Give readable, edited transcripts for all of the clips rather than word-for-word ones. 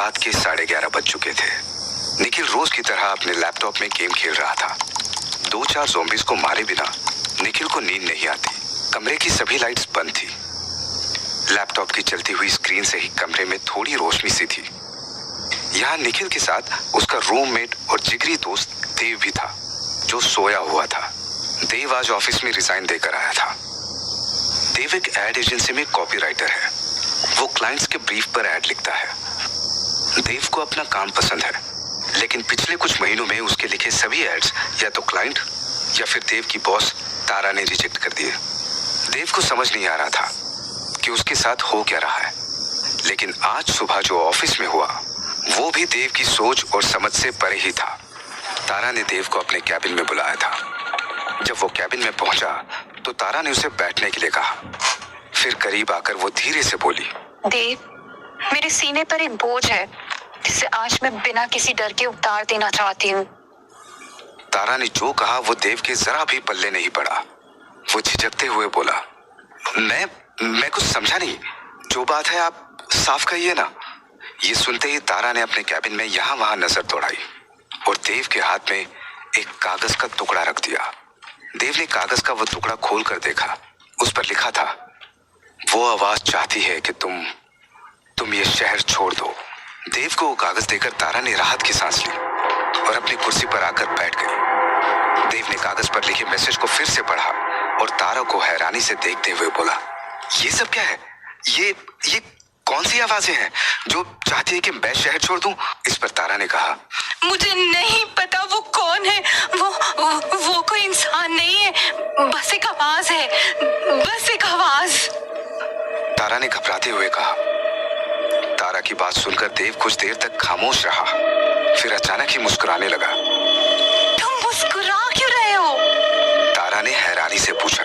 रात के 11:30 बज चुके थे। निखिल रोज की तरह अपने लैपटॉप में गेम खेल रहा था। 2-4 ज़ॉम्बीज को मारे बिना निखिल को नींद नहीं आती। कमरे की सभी लाइट्स बंद थी। लैपटॉप की चलती हुई स्क्रीन से ही कमरे में थोड़ी रोशनी सी थी। यहाँ निखिल के साथ उसका रूममेट और जिगरी दोस्त देव भी था, जो सोया हुआ था। देव आज ऑफिस में रिजाइन देकर आया था। देव एक एड एजेंसी में कॉपीराइटर है। वो क्लाइंट्स के ब्रीफ पर एड लिखता है। देव को अपना काम पसंद है, लेकिन पिछले कुछ महीनों में उसके लिखे सभी एड्स या तो क्लाइंट या फिर देव की बॉस तारा ने रिजेक्ट कर दिए। देव को समझ नहीं आ रहा था कि उसके साथ हो क्या रहा है, लेकिन आज सुबह जो ऑफिस में हुआ वो भी देव की सोच और समझ से परे ही था। तारा ने देव को अपने कैबिन में बुलाया था। जब वो कैबिन में पहुंचा तो तारा ने उसे बैठने के लिए कहा। फिर करीब आकर वो धीरे से बोली, देव, मेरे सीने पर एक बोझ है जिसे आज मैं बिना किसी डर के उतार देना चाहती हूँ। तारा ने जो कहा वो देव के जरा भी पल्ले नहीं पड़ा। वो झिझकते हुए बोला, मैं कुछ समझा नहीं। जो बात है आप साफ कहिए ना। ये सुनते ही तारा ने अपने कैबिन में यहाँ वहां नजर दौड़ाई और देव के हाथ में एक कागज का टुकड़ा रख दिया। देव ने कागज का वो टुकड़ा खोल कर देखा। उस पर लिखा था, वो आवाज चाहती है कि तुम ये शहर छोड़ दो। देव को वो कागज देकर तारा ने राहत की सांस ली और अपनी कुर्सी पर आकर बैठ गई। देव ने कागज पर लिखे मैसेज को फिर से पढ़ा और तारा को हैरानी से देखते हुए बोला, ये सब क्या है? ये कौन सी आवाजें हैं जो चाहती है कि मैं शहर छोड़ दूं? इस पर तारा ने कहा, मुझे नहीं पता वो कौन है। वो कोई इंसान नहीं है, बस एक आवाज है, बस एक आवाज। तारा ने घबराते हुए कहा। तारा की बात सुनकर देव कुछ देर तक खामोश रहा, फिर अचानक ही मुस्कुराने लगा। तुम मुस्कुरा क्यों रहे हो? तारा ने हैरानी से पूछा।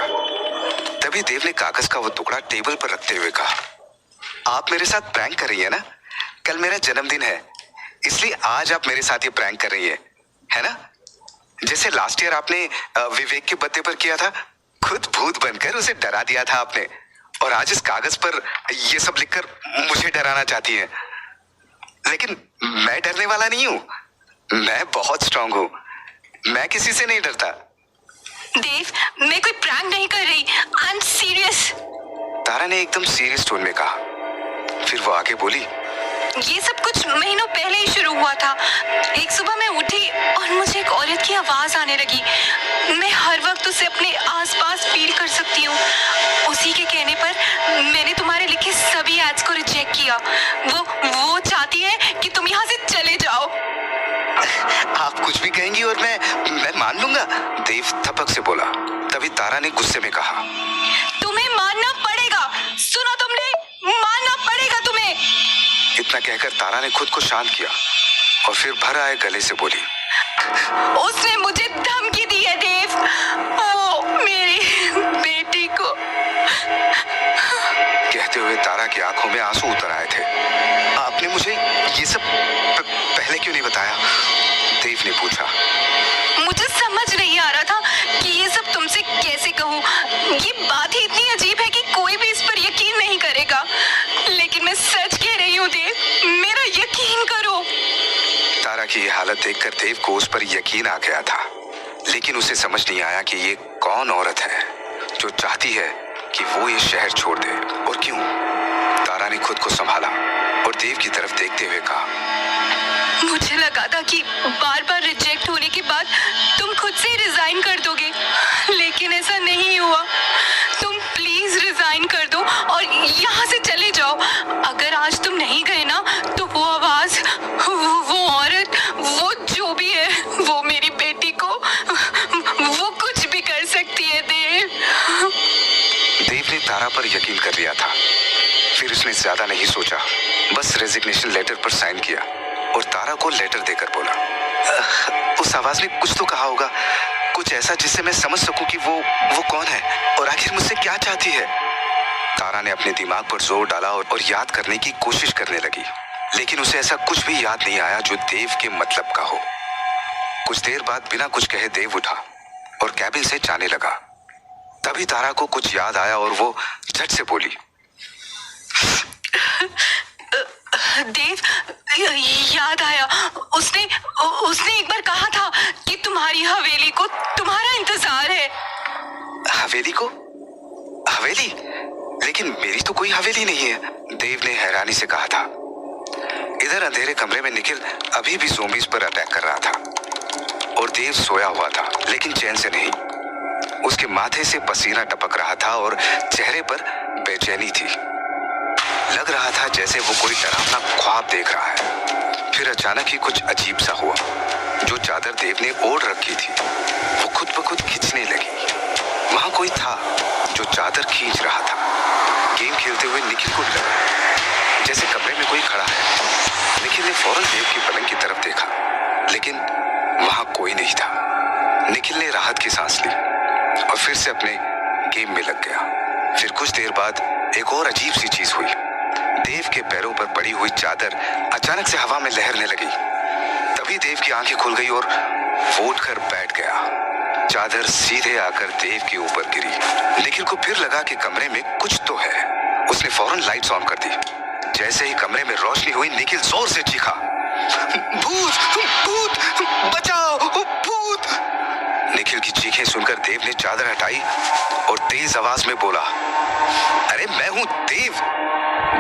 तभी देव ने कागज का वो टुकड़ा टेबल पर रखते हुए कहा, आप मेरे साथ प्रैंक कर रही है ना? कल मेरा जन्मदिन है, इसलिए आज आप मेरे साथ ये प्रैंक कर रही है ना? जैसे लास्ट ईयर आपने विवेक के बर्थडे पर किया था। खुद भूत बनकर उसे डरा दिया था आपने, और आज इस कागज पर ये सब लिखकर मुझे डराना चाहती है। लेकिन मैं डरने वाला नहीं हूँ। मैं बहुत स्ट्रांग हूँ। मैं किसी से नहीं डरता। देव, मैं कोई प्रैंक नहीं कर रही। I am serious. तारा ने एकदम सीरियस टोन में कहा। फिर वो आगे बोली, ये सब कुछ महीनों पहले ही शुरू हुआ था। एक सुबह मैं उठी और मुझे एक औरत की आवाज आने लगी। मैं हर वक्त उसे अपने आसपास फील कर सकती हूँ। उसी के कहने पर मैंने तुम्हारे लिखे सभी एड्स को रिजेक्ट किया। वो चाहती है कि तुम यहाँ से चले जाओ। आप कुछ भी कहेंगी और मैं मान लूंगा, देव थपक से बोला। तभी तारा ने गुस्से में कहा, तुम्हें मानना पड़ेगा। सुना तुमने? मानना पड़ेगा तुम्हें। इतना कहकर तारा ने खुद को शांत किया और फिर भर आए गले से बोली, उसने मुझे धमकी दी है देव। वो मेरी बेटी को। कहते हुए तारा की आंखों में आंसू उतर आए थे। आपने मुझे ये सब पहले क्यों नहीं बताया? देव ने पूछा। मुझे समझ नहीं आ रहा था कि ये सब तुमसे कैसे कहूँ। ये बात ही इतनी अजीब है कि कोई भी इस पर यकीन नहीं करेगा, लेकिन मैं सच कह रही हूँ देव, मेरा यकीन करो। तारा की ये हालत देखकर देव को उस पर यकीन आ गया था, लेकिन उसे समझ नहीं आया कि ये कौन औरत है जो चाहती है कि वो ये शहर छोड़ दे, और क्यों। तारा ने खुद को संभाला और देव की तरफ देखते हुए कहा, मुझे लगा था कि बार बार रिजेक्ट होने के बाद तुम खुद से रिजाइन कर दोगे, लेकिन ऐसा नहीं हुआ। तुम प्लीज रिजाइन कर दो और यहाँ से चले जाओ। अगर आज तुम नहीं गए ना तो वो आवाज, वो औरत, वो जो भी है, वो मेरी बेटी को वो कुछ भी कर सकती है देव। देव ने तारा पर यकीन कर लिया था। फिर उसने ज्यादा नहीं सोचा, बस रेजिग्नेशन लेटर पर साइन किया और तारा को लेटर देकर बोला, उस आवाज ने कुछ तो कहा होगा, कुछ ऐसा जिससे मैं समझ सकूं कि वो कौन है और आखिर मुझसे क्या चाहती है। तारा ने अपने दिमाग पर जोर डाला और याद करने की कोशिश करने लगी, लेकिन उसे ऐसा कुछ भी याद नहीं आया जो देव के मतलब का हो। कुछ देर बाद बिना कुछ कहे देव उठा और कैबिन से जाने लगा। तभी तारा को कुछ याद आया और वो झट से बोली, देव, याद आया, उसने उसने एक बार कहा था कि तुम्हारी हवेली को तुम्हारा इंतजार है। हवेली को? हवेली? लेकिन मेरी तो कोई हवेली नहीं है, देव ने हैरानी से कहा था। इधर अंधेरे कमरे में निखिल अभी भी ज़ोंबीज पर अटैक कर रहा था और देव सोया हुआ था, लेकिन चैन से नहीं। उसके माथे से पसीना टपक रहा था और चेहरे पर बेचैनी थी। लग रहा था जैसे वो कोई डरावना ख्वाब देख रहा है। फिर अचानक ही कुछ अजीब सा हुआ। जो चादर देव ने ओढ़ रखी थी वो खुद ब खुद खिंचने लगी। वहां कोई था जो चादर खींच रहा था। गेम खेलते हुए निखिल को लगा जैसे कमरे में कोई खड़ा है। निखिल ने फौरन देव की पलंग की तरफ देखा, लेकिन वहां कोई नहीं था। निखिल ने राहत की सांस ली और फिर से अपने गेम में लग गया। फिर कुछ देर बाद एक और अजीब सी चीज हुई। देव के पैरों पर पड़ी हुई चादर अचानक से हवा में लहरने लगी। तभी देव की आंखें खुल गई और वो उठकर बैठ गया। चादर सीधे आकर देव के ऊपर गिरी। निखिल को फिर लगा कि कमरे में कुछ तो है। उसने फौरन लाइट्स ऑन कर दी। जैसे ही कमरे में रोशनी हुई, निखिल जोर से चीखा, भूत, भूत, बचाओ, भूत। निखिल की चीखें सुनकर देव ने चादर हटाई और तेज आवाज में बोला, अरे मैं हूं देव।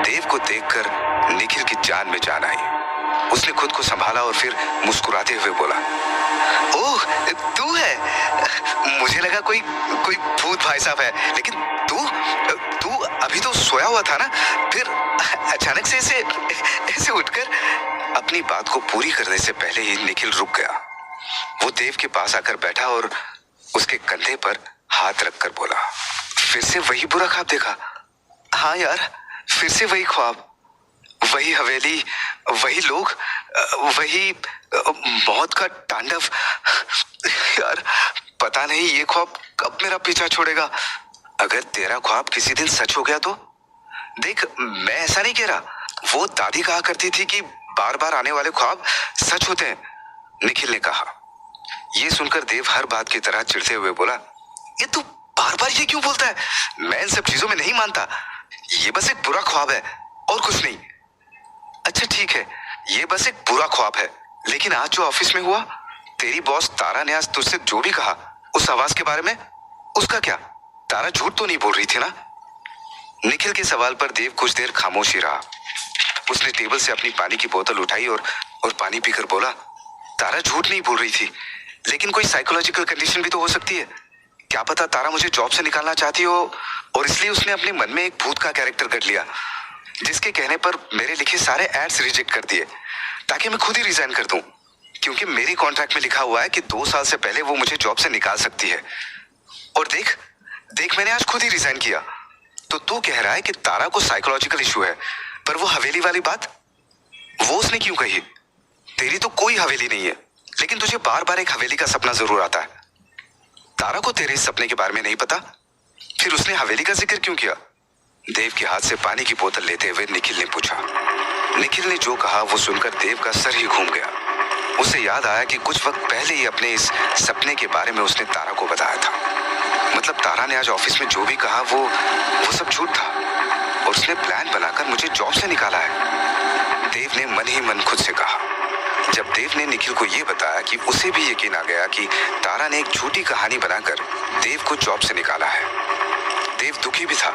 देव को देखकर निखिल की जान में जान आई। उसने खुद को संभाला और फिर मुस्कुराते हुए बोला, ओह तू है। मुझे लगा कोई भूत भाई साहब है, लेकिन तू अभी तो सोया हुआ था ना। फिर अचानक से ऐसे उठकर। अपनी बात को पूरी करने से पहले ही निखिल रुक गया। वो देव के पास आकर बैठा और उसके कंधे पर हाथ रखकर बोला, फिर से वही बुरा ख्वाब देखा? हाँ यार, फिर से वही ख्वाब, वही हवेली, वही लोग, वही मौत का तांडव। यार पता नहीं ये ख्वाब कब मेरा पीछा छोड़ेगा। अगर तेरा ख्वाब किसी दिन सच हो गया तो? देख, मैं ऐसा नहीं कह रहा। वो दादी कहा करती थी कि बार बार आने वाले ख्वाब सच होते हैं, निखिल ने कहा। ये सुनकर देव हर बात की तरह चिढ़ते हुए बोला, ये तू बार बार ये क्यों बोलता है? मैं इन सब चीजों में नहीं मानता। ये बस एक बुरा ख्वाब है और कुछ नहीं। अच्छा ठीक है, ये बस एक बुरा ख्वाब है, लेकिन आज जो ऑफिस में हुआ, तेरी बॉस तारा ने आज तुझसे जो भी कहा उस आवाज के बारे में, उसका क्या? तारा झूठ तो नहीं बोल रही थी ना? निखिल के सवाल पर देव कुछ देर खामोश ही रहा। उसने टेबल से अपनी पानी की बोतल उठाई और पानी पीकर बोला, तारा झूठ नहीं बोल रही थी, लेकिन कोई साइकोलॉजिकल कंडीशन भी तो हो सकती है। क्या पता तारा मुझे जॉब से निकालना चाहती हो और इसलिए उसने अपने मन में एक भूत का कैरेक्टर गढ़ लिया, जिसके कहने पर मेरे लिखे सारे एड्स रिजेक्ट कर दिए ताकि मैं खुद ही रिजाइन कर दूं, क्योंकि मेरी कॉन्ट्रैक्ट में लिखा हुआ है कि 2 साल से पहले वो मुझे जॉब से निकाल सकती है। और देख मैंने आज खुद ही रिजाइन किया। तो तू कह रहा है कि तारा को साइकोलॉजिकल इशू है, पर वो हवेली वाली बात, वो उसने क्यों कही? तेरी तो कोई हवेली नहीं है, लेकिन तुझे बार बार एक हवेली का सपना जरूर आता है। तारा को तेरे इस सपने के बारे में नहीं पता, फिर उसने हवेली का जिक्र क्यों किया? देव के हाथ से पानी की बोतल लेते हुए निखिल ने पूछा। निखिल ने जो कहा वो सुनकर देव का सर ही घूम गया। उसे याद आया कि कुछ वक्त पहले ही अपने इस सपने के बारे में उसने तारा को बताया था। मतलब तारा ने आज ऑफिस में जो भी कहा वो सब झूठ था और उसने प्लान बनाकर मुझे जॉब से निकाला है, देव ने मन ही मन खुद से कहा। जब देव ने निखिल को ये बताया कि उसे भी यकीन आ गया कि तारा ने एक झूठी कहानी बनाकर देव को जॉब से निकाला है। देव दुखी भी था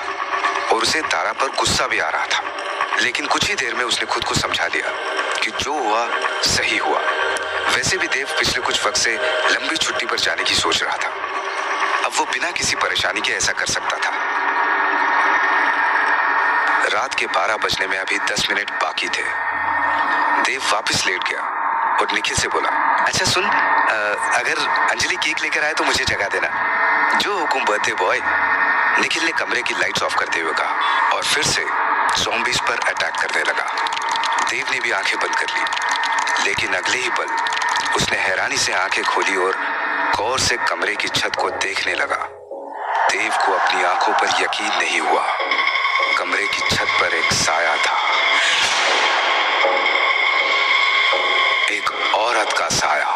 और उसे तारा पर गुस्सा भी आ रहा था, लेकिन कुछ ही देर में उसने खुद को समझा लिया कि जो हुआ सही हुआ। वैसे भी देव पिछले कुछ वक्त से लंबी छुट्टी पर जाने की सोच रहा था। अब वो बिना किसी परेशानी के ऐसा कर सकता था। रात के 12 बजने में अभी 10 मिनट बाकी थे। देव वापस लेट गया और निखिल से बोला, अच्छा सुन, अगर अंजलि केक लेकर आए तो मुझे जगा देना। जो हुकुम बर्थडे बॉय। निखिल ने कमरे की लाइट्स ऑफ करते हुए कहा और फिर से ज़ॉम्बीज पर अटैक करने लगा। देव ने भी आंखें बंद कर ली, लेकिन अगले ही पल उसने हैरानी से आंखें खोली और गौर से कमरे की छत को देखने लगा। देव को अपनी आंखों पर यकीन नहीं हुआ। कमरे की छत पर एक साया था, एक औरत का साया।